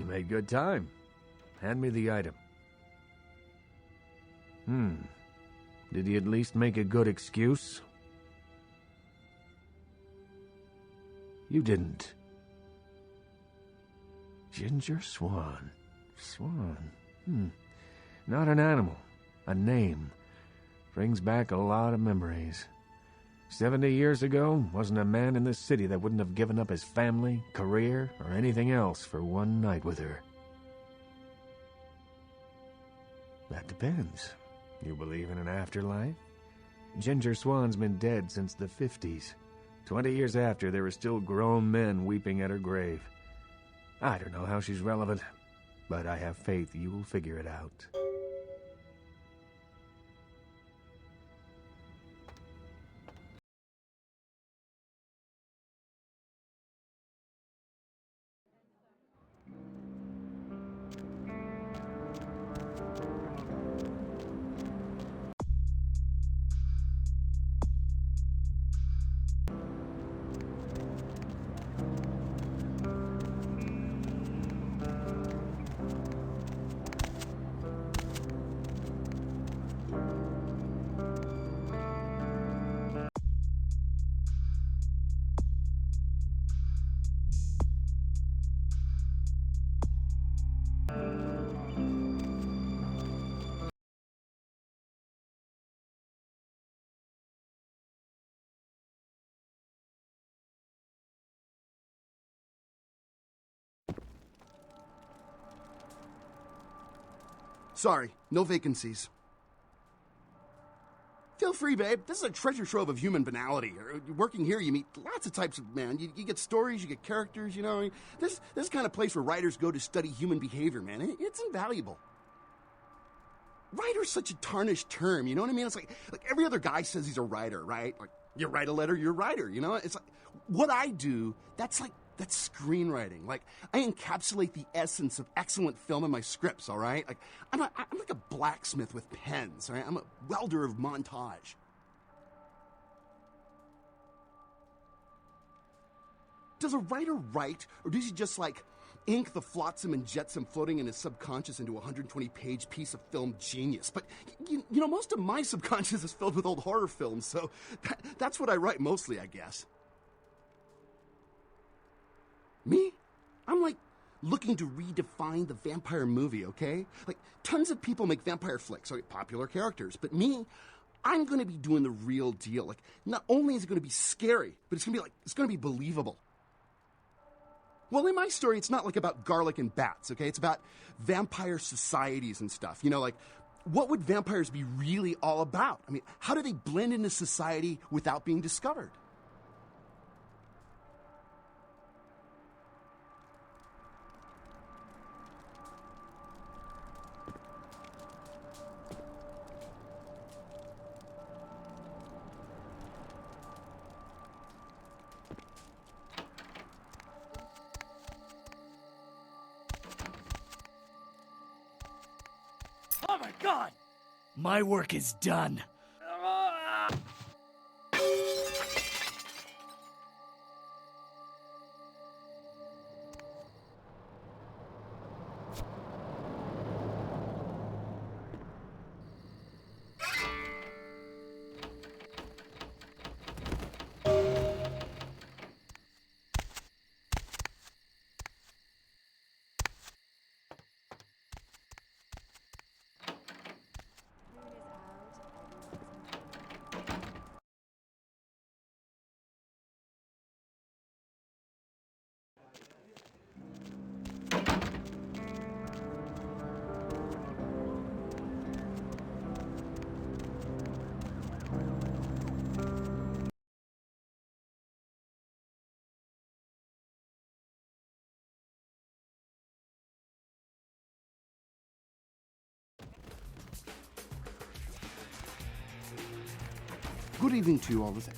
You made good time. Hand me the item. Did he at least make a good excuse? You didn't. Ginger Swan. Swan. Not an animal. A name. Brings back a lot of memories. 70 years ago, wasn't a man in this city that wouldn't have given up his family, career, or anything else for one night with her. That depends. You believe in an afterlife? Ginger Swan's been dead since the 50s. 20 years after, there are still grown men weeping at her grave. I don't know how she's relevant, but I have faith you'll figure it out. Sorry, no vacancies. Feel free, babe. This is a treasure trove of human banality. Working here, you meet lots of types of man. You get stories, you get characters, you know. This is the kind of place where writers go to study human behavior, man. It's invaluable. Writer's such a tarnished term, you know what I mean? It's like every other guy says he's a writer, right? Like, you write a letter, you're a writer, you know? It's like, what I do, that's screenwriting. Like, I encapsulate the essence of excellent film in my scripts, all right? Like, I'm like a blacksmith with pens, all right? I'm a welder of montage. Does a writer write, or does he just, like, ink the flotsam and jetsam floating in his subconscious into a 120-page piece of film genius? But, you know, most of my subconscious is filled with old horror films, so that's what I write mostly, I guess. Me? I'm like looking to redefine the vampire movie, okay? Like, tons of people make vampire flicks, like popular characters, but me, I'm gonna be doing the real deal. Like, not only is it gonna be scary, but it's gonna be believable. Well, in my story, it's not like about garlic and bats, okay? It's about vampire societies and stuff. You know, like, what would vampires be really all about? I mean, how do they blend into society without being discovered? Oh my god! My work is done. Good evening to you all the same.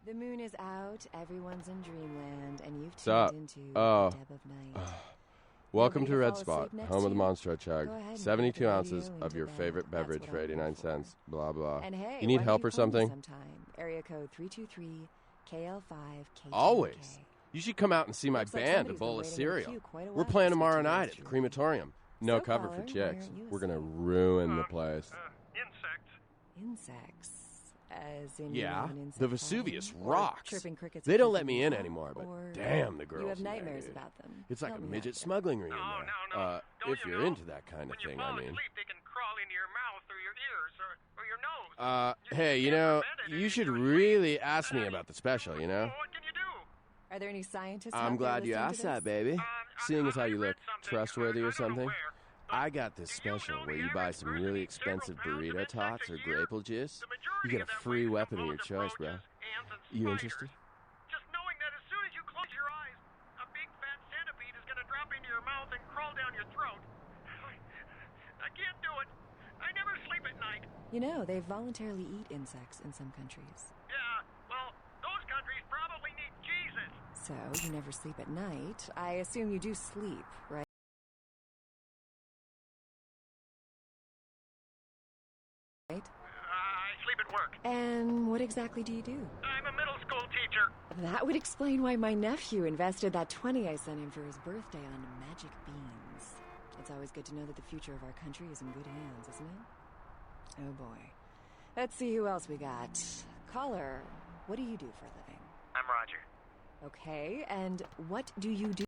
The moon is out, everyone's in dreamland, and you've Sup? tuned into Oh. the deb of night. Welcome Nobody to Red fall Spot, asleep next home to of the you? Monster Chug. Go ahead and put 72 the ounces radio of into your bed. favorite That's beverage what for I'm here 89 for. cents. Blah, blah. And hey, You need why help don't or you call me something? sometime? Area code 323 KL5 Always. You should come out and see my Looks like band, A somebody's Bowl been of waiting in the Cereal. queue quite a We're while playing to speak tomorrow to you, night Mr. at the crematorium. No So, cover caller, for why chicks. aren't you We're gonna asleep? ruin the place. Insects. As in Yeah, you have an insect the Vesuvius problem? Or rocks. chirping crickets They are don't let keeping me you in up? anymore, but Or damn, the girls you have in there, nightmares dude. about them. It's like Help a me midget out here. smuggling ring in No, there. no, no. Don't If you you're know? into that kind of When you thing, fall I mean. asleep, they can crawl into your mouth or your ears or your nose. Hey, you can't know, prevent it you if should you're really ask me about the special, you know? Well, what can you do? Are there any scientists out I'm there glad you listening to asked that, this? baby. Seeing as how I you read look something. trustworthy I or don't know something, where, but I got this do you know special the where you buy average some person really eats several expensive pounds of burrito insects a tots or year? grapefruit juice. The You majority get a of that free waste weapon of your composed choice, bro. roaches, ants, and You spiders. interested? Just knowing that as soon as you close your eyes, a big fat centipede is going to drop into your mouth and crawl down your throat. I can't do it. I never sleep at night. You know, they voluntarily eat insects in some countries. Yeah, well, those countries probably need Jesus. So, you never sleep at night. I assume you do sleep, right? I sleep at work. And what exactly do you do? I'm a middle school teacher. That would explain why my nephew invested that 20 I sent him for his birthday on magic beans. It's always good to know that the future of our country is in good hands, isn't it? Oh boy. Let's see who else we got. Caller, what do you do for a living? I'm Roger. Okay, and what do you do?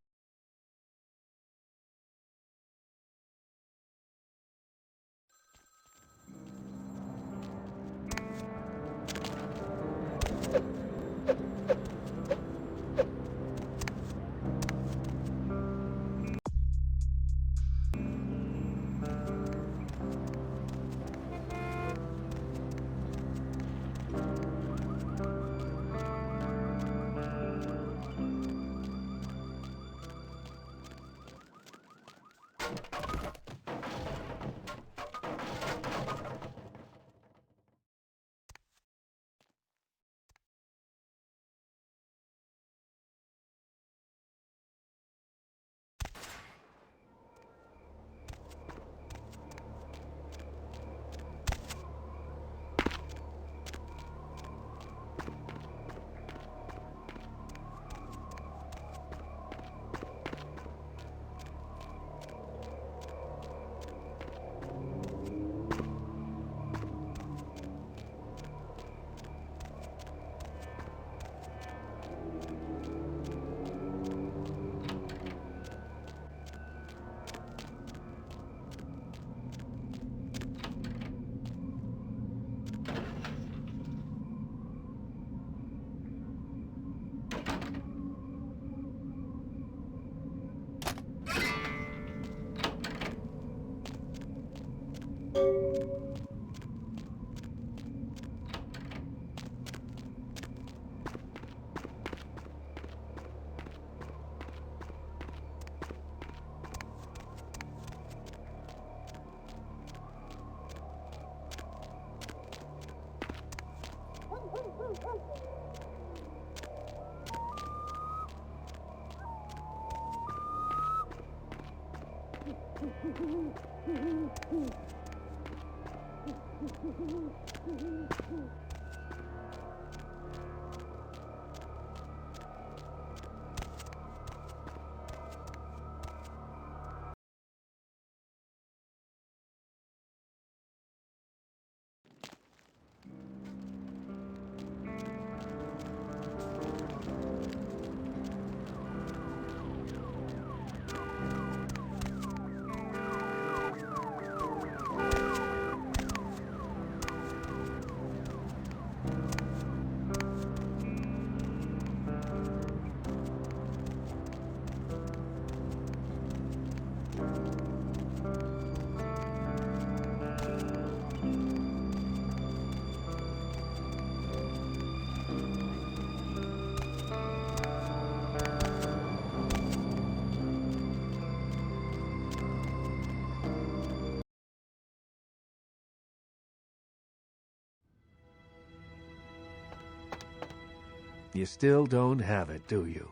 You still don't have it, do you?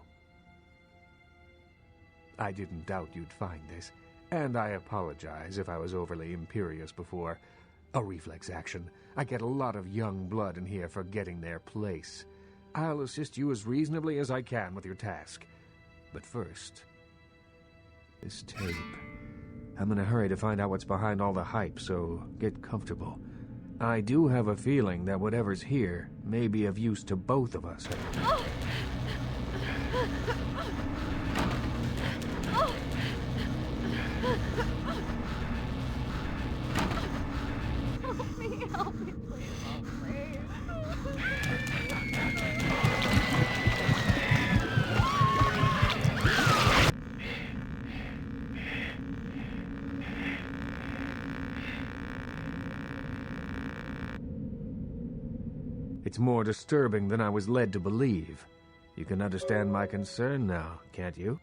I didn't doubt you'd find this, and I apologize if I was overly imperious before. A reflex action. I get a lot of young blood in here forgetting their place. I'll assist you as reasonably as I can with your task. But first, this tape. I'm in a hurry to find out what's behind all the hype, so get comfortable. I do have a feeling that whatever's here may be of use to both of us. Help me, please. Oh, please. It's more disturbing than I was led to believe. You can understand my concern now, can't you?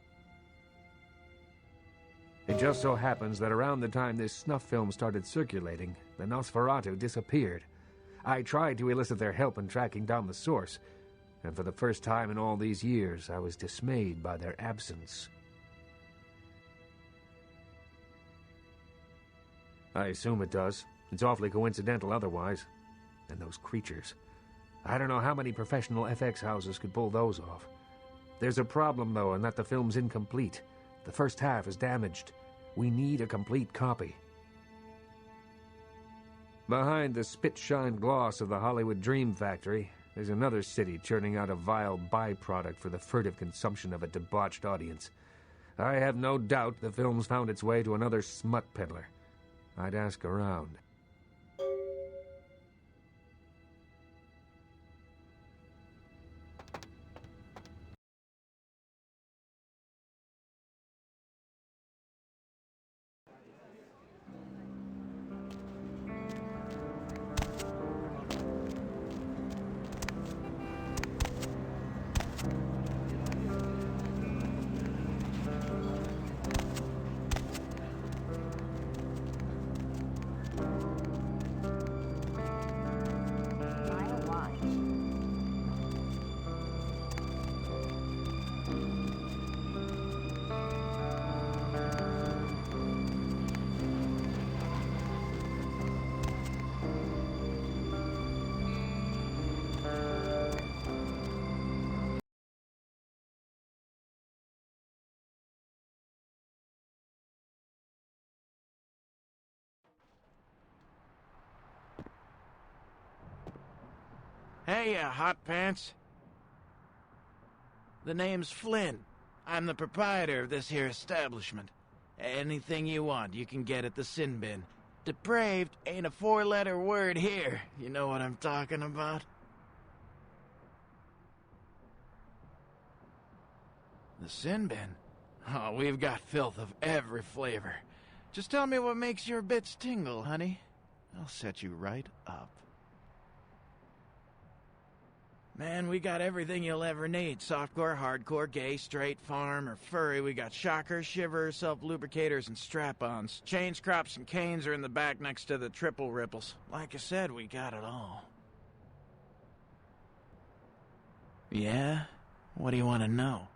It just so happens that around the time this snuff film started circulating, the Nosferatu disappeared. I tried to elicit their help in tracking down the source, and for the first time in all these years, I was dismayed by their absence. I assume it does. It's awfully coincidental otherwise. And those creatures. I don't know how many professional FX houses could pull those off. There's a problem, though, in that the film's incomplete. The first half is damaged. We need a complete copy. Behind the spit-shine gloss of the Hollywood Dream Factory, there's another city churning out a vile byproduct for the furtive consumption of a debauched audience. I have no doubt the film's found its way to another smut peddler. I'd ask around. Hey, hot pants. The name's Flynn. I'm the proprietor of this here establishment. Anything you want, you can get at the sin bin. Depraved ain't a four-letter word here. You know what I'm talking about? The sin bin? Oh, we've got filth of every flavor. Just tell me what makes your bits tingle, honey. I'll set you right up. Man, we got everything you'll ever need. Softcore, hardcore, gay, straight, farm, or furry. We got shockers, shivers, self-lubricators, and strap-ons. Chains, crops, and canes are in the back next to the triple ripples. Like I said, we got it all. Yeah? What do you want to know?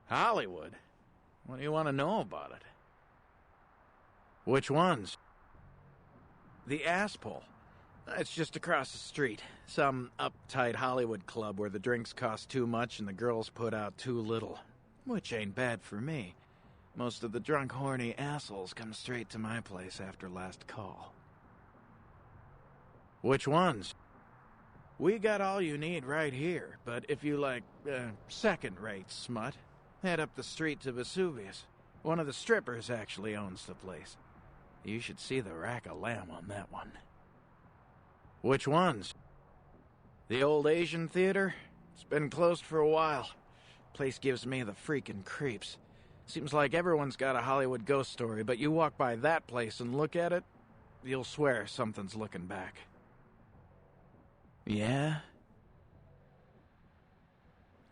Hollywood? What do you want to know about it? Which ones? The Asshole. It's just across the street. Some uptight Hollywood club where the drinks cost too much and the girls put out too little. Which ain't bad for me. Most of the drunk, horny assholes come straight to my place after last call. Which ones? We got all you need right here, but if you like, second-rate smut, head up the street to Vesuvius. One of the strippers actually owns the place. You should see the rack of lamb on that one. Which ones? The old Asian theater? It's been closed for a while. Place gives me the freaking creeps. Seems like everyone's got a Hollywood ghost story, but you walk by that place and look at it, you'll swear something's looking back. Yeah?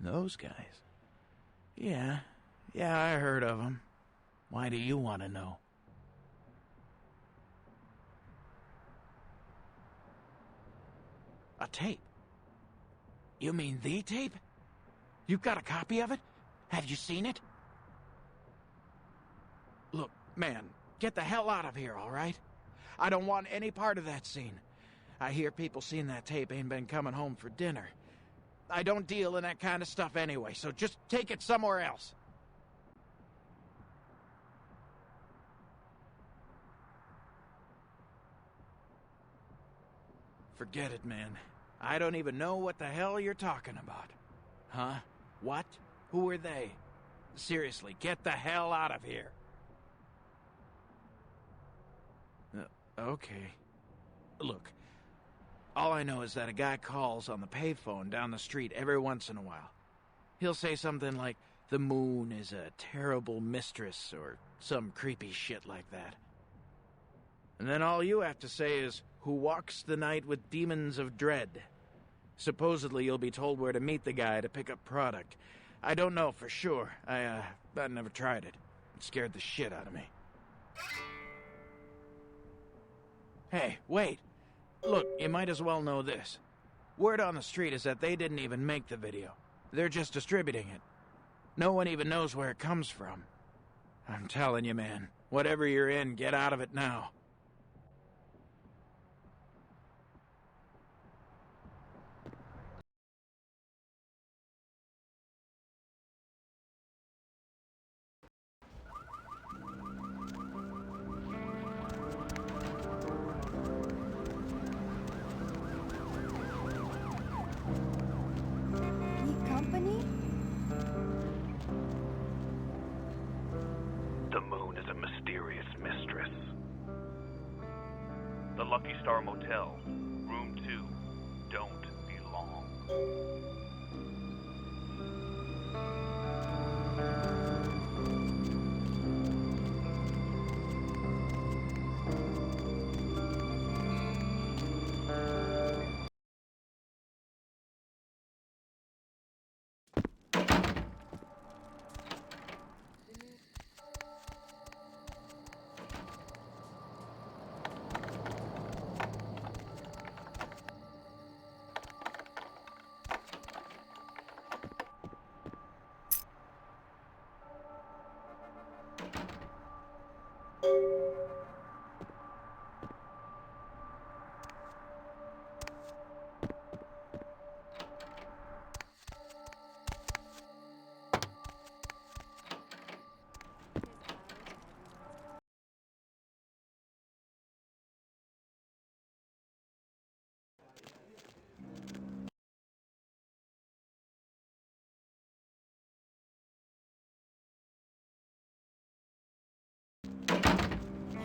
Those guys? Yeah, I heard of them. Why do you want to know? A tape. You mean the tape? You've got a copy of it? Have you seen it? Look, man, get the hell out of here, all right? I don't want any part of that scene. I hear people seeing that tape ain't been coming home for dinner. I don't deal in that kind of stuff anyway, so just take it somewhere else. Forget it, man. I don't even know what the hell you're talking about. Huh? What? Who are they? Seriously, get the hell out of here. Okay. Look, all I know is that a guy calls on the payphone down the street every once in a while. He'll say something like, the moon is a terrible mistress, or some creepy shit like that. And then all you have to say is, who walks the night with demons of dread. Supposedly you'll be told where to meet the guy to pick up product. I don't know for sure. I never tried it. It scared the shit out of me. Hey, wait. Look, you might as well know this. Word on the street is that they didn't even make the video. They're just distributing it. No one even knows where it comes from. I'm telling you, man, whatever you're in, get out of it now. Company? The moon is a mysterious mistress. The Lucky Star Motel, room 2, don't be long.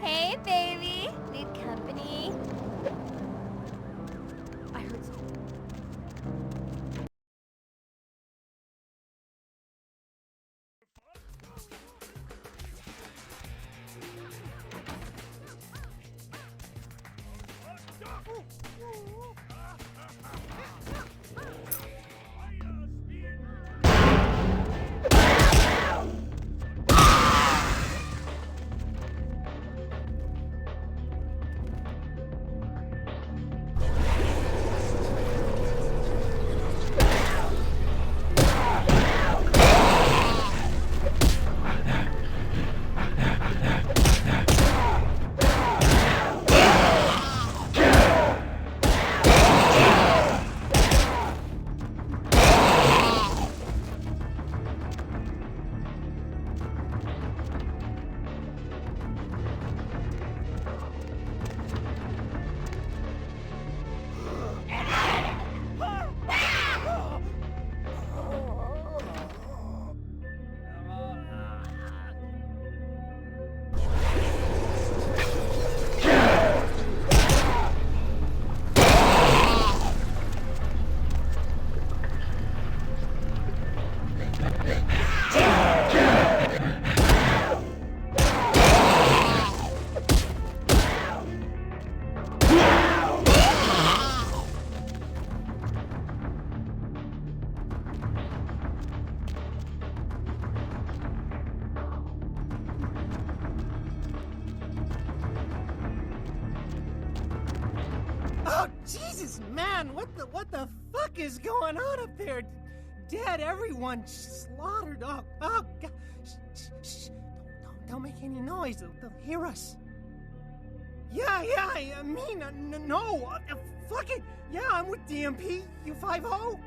Hey, baby. Need company? I heard something. Oh, Jesus, man! What the fuck fuck is going on up there? Dead, everyone slaughtered. Oh, God. Shh. Don't make any noise. They'll hear us. Yeah, I mean, no. Fuck it. Yeah, I'm with DMP. You 5-0?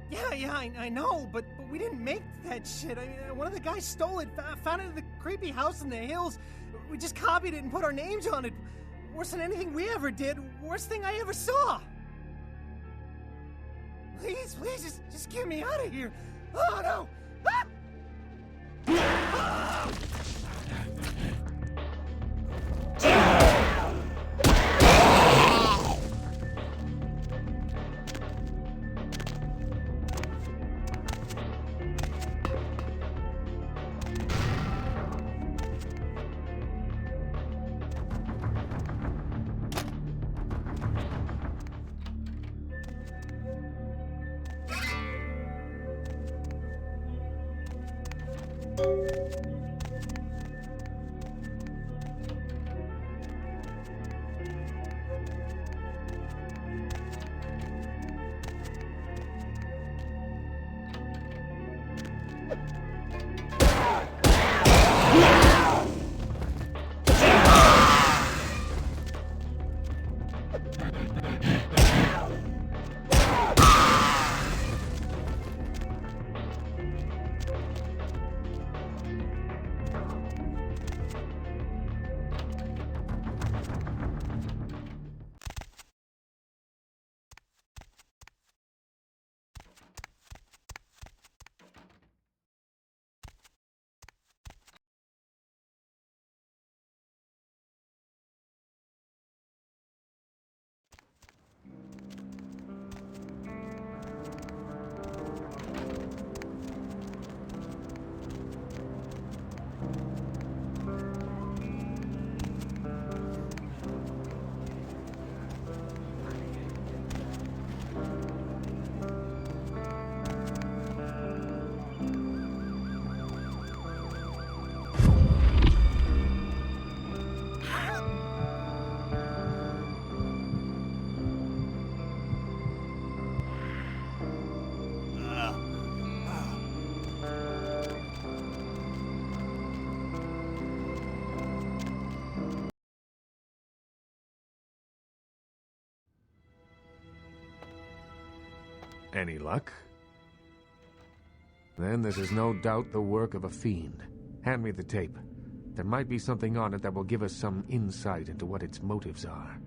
Yeah, I know, but we didn't make that shit. I mean, one of the guys stole it, found it in the creepy house in the hills. We just copied it and put our names on it. Worse than anything we ever did. Worst thing I ever saw. Please, just get me out of here. Oh, no. Ah! Ah! Any luck? Then this is no doubt the work of a fiend. Hand me the tape. There might be something on it that will give us some insight into what its motives are.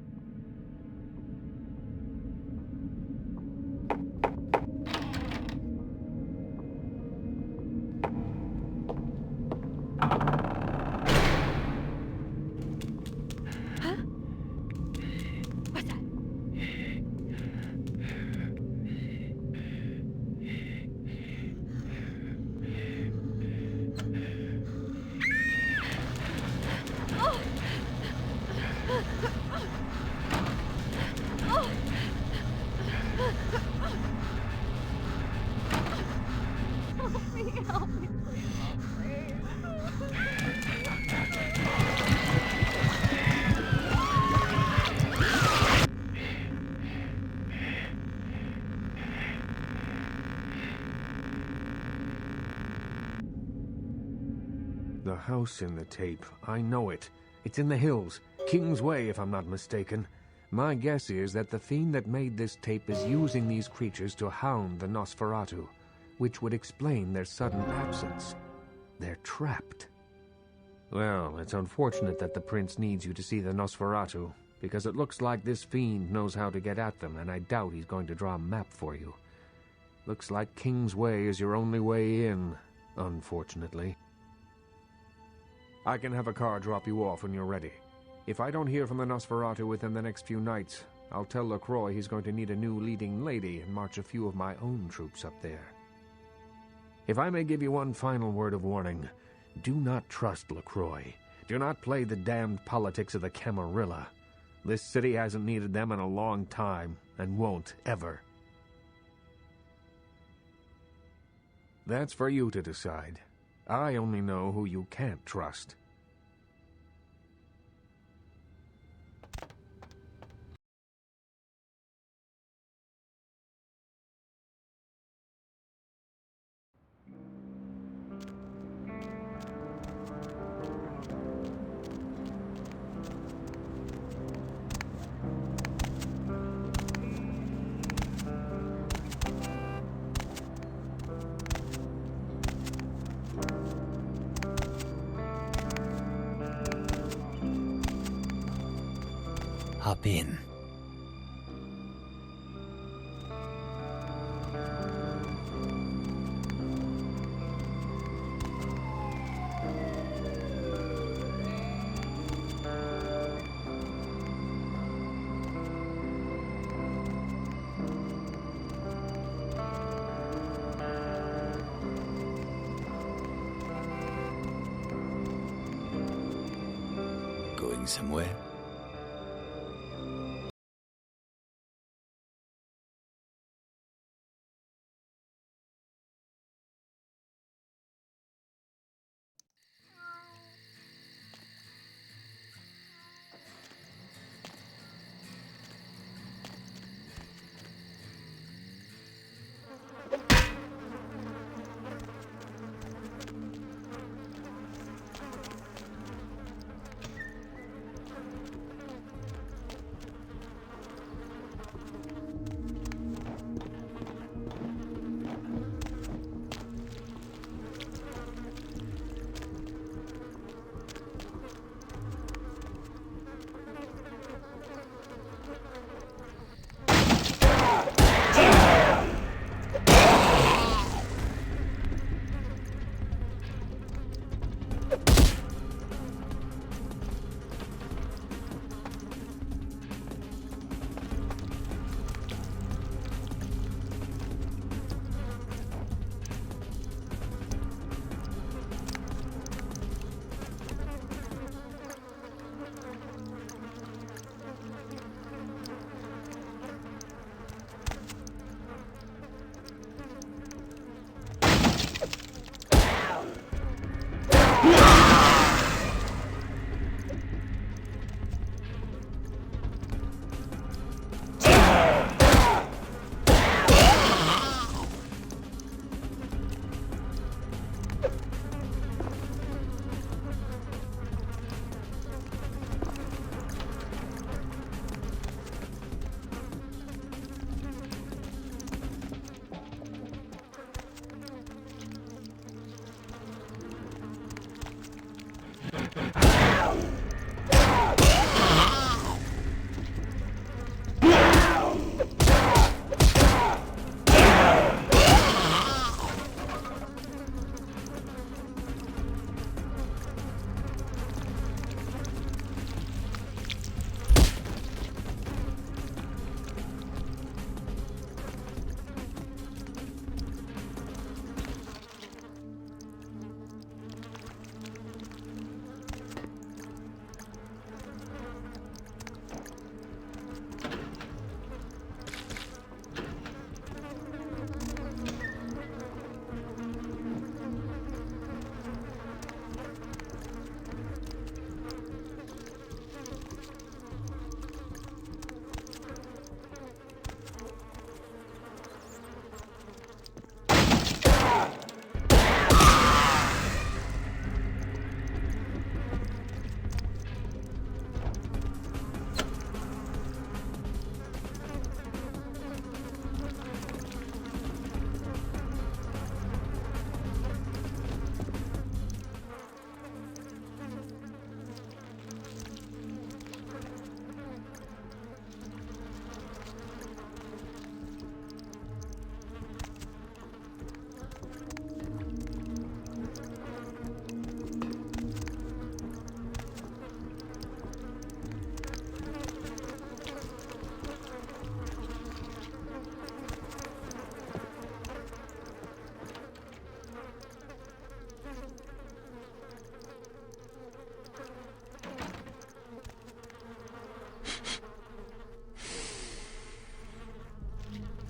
The house in the tape. I know it. It's in the hills. King's Way, if I'm not mistaken. My guess is that the fiend that made this tape is using these creatures to hound the Nosferatu, which would explain their sudden absence. They're trapped. Well, it's unfortunate that the prince needs you to see the Nosferatu, because it looks like this fiend knows how to get at them, and I doubt he's going to draw a map for you. Looks like King's Way is your only way in, unfortunately. I can have a car drop you off when you're ready. If I don't hear from the Nosferatu within the next few nights, I'll tell LaCroix he's going to need a new leading lady and march a few of my own troops up there. If I may give you one final word of warning, do not trust LaCroix. Do not play the damned politics of the Camarilla. This city hasn't needed them in a long time, and won't ever. That's for you to decide. I only know who you can't trust. hop in. Going somewhere?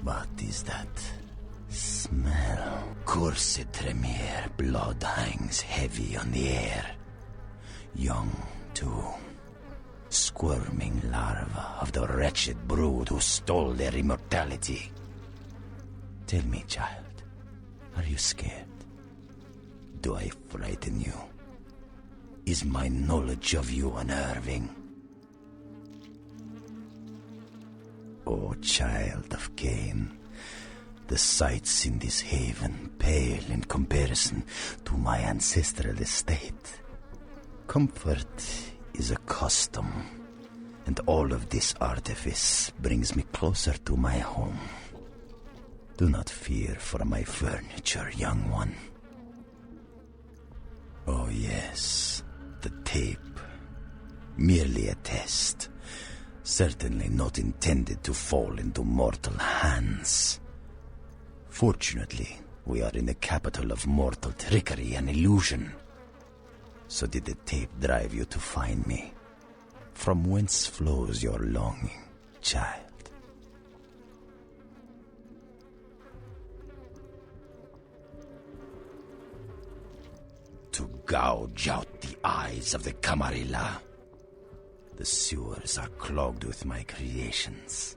What is that smell? Cursed tremere, blood hangs heavy on the air. Young, too. Squirming larva of the wretched brood who stole their immortality. Tell me, child, are you scared? Do I frighten you? Is my knowledge of you unnerving? O child of Cain, the sights in this haven pale in comparison to my ancestral estate. Comfort is a custom, And all of this artifice brings me closer to my home. Do not fear for my furniture, young one. Oh yes, the tape. Merely a test. Certainly not intended to fall into mortal hands. Fortunately, we are in the capital of mortal trickery and illusion. So did the tape drive you to find me? From whence flows your longing, child? To gouge out the eyes of the Camarilla. The sewers are clogged with my creations.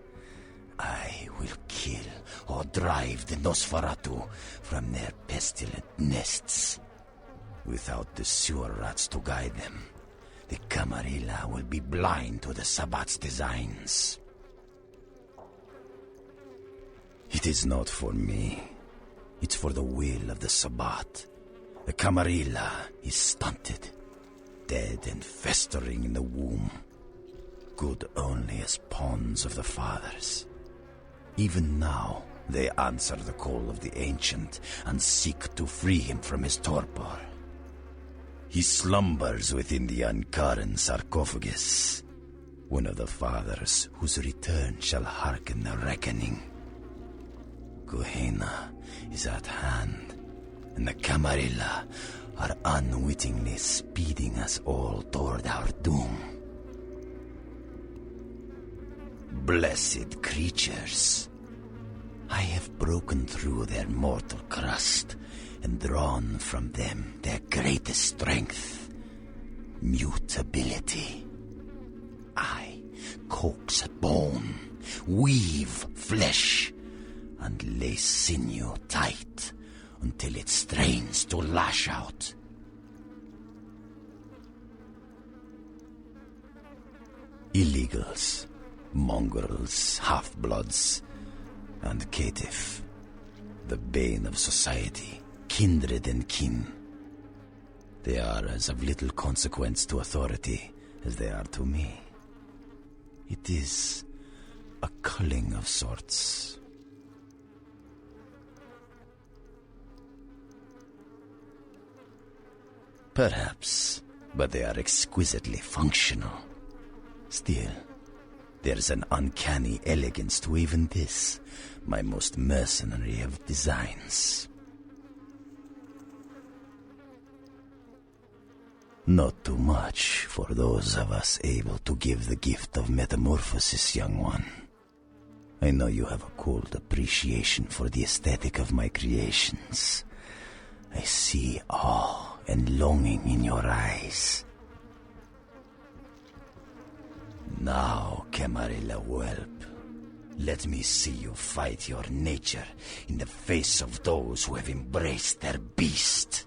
I will kill or drive the Nosferatu from their pestilent nests. Without the sewer rats to guide them, the Camarilla will be blind to the Sabbat's designs. It is not for me. It's for the will of the Sabbat. The Camarilla is stunted, dead and festering in the womb. Good only as pawns of the fathers. Even now, they answer the call of the Ancient and seek to free him from his torpor. He slumbers within the Ankaran sarcophagus, one of the fathers whose return shall hearken the reckoning. Gehenna is at hand, and the Camarilla are unwittingly speeding us all toward our doom. Blessed creatures! I have broken through their mortal crust and drawn from them their greatest strength, mutability. I coax bone, weave flesh, and lay sinew tight until it strains to lash out. Illegals, mongrels, half-bloods, and caitiff, the bane of society, kindred and kin. They are as of little consequence to authority as they are to me. It is a culling of sorts. Perhaps, but they are exquisitely functional. Still, there's an uncanny elegance to even this, my most mercenary of designs. Not too much for those of us able to give the gift of metamorphosis, young one. I know you have a cold appreciation for the aesthetic of my creations. I see awe and longing in your eyes. Now, Camarilla whelp, let me see you fight your nature in the face of those who have embraced their beast.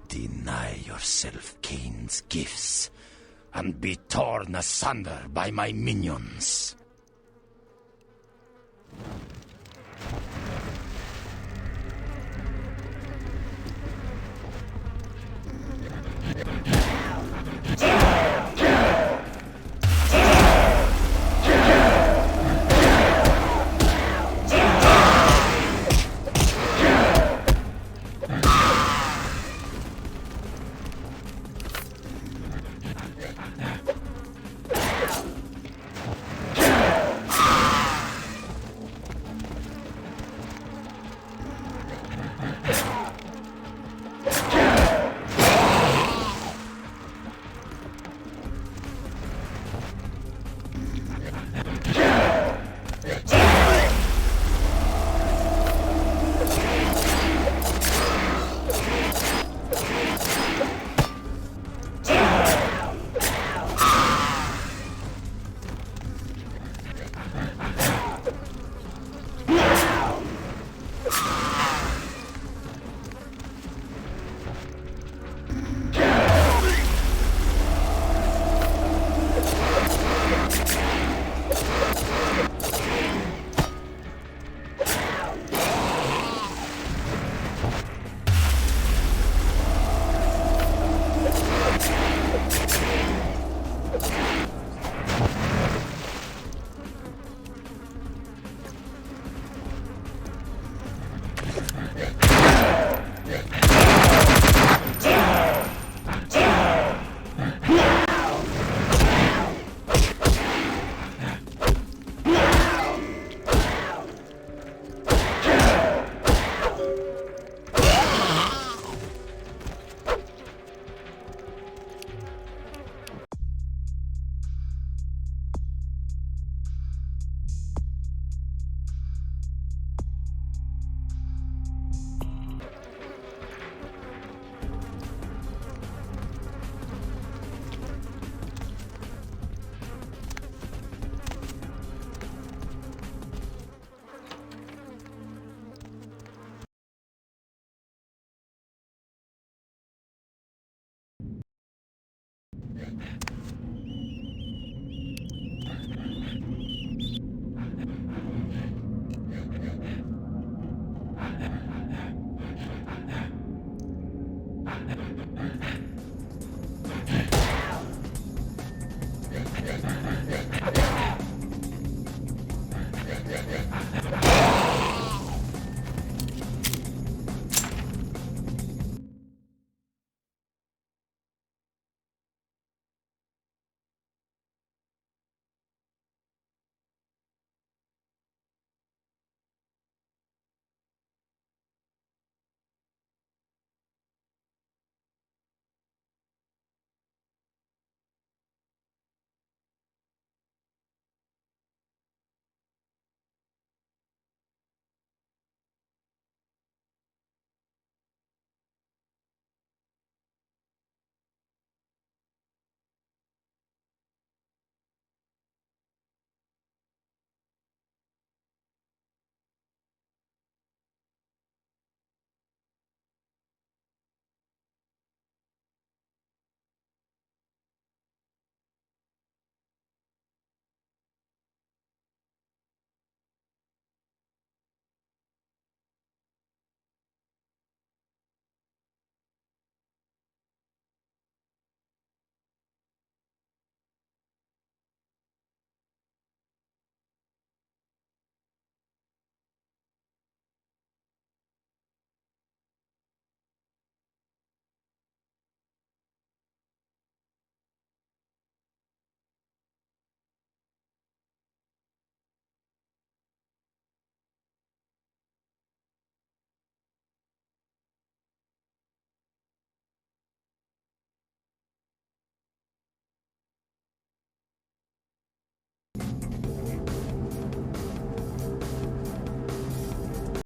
Deny yourself Cain's gifts and be torn asunder by my minions.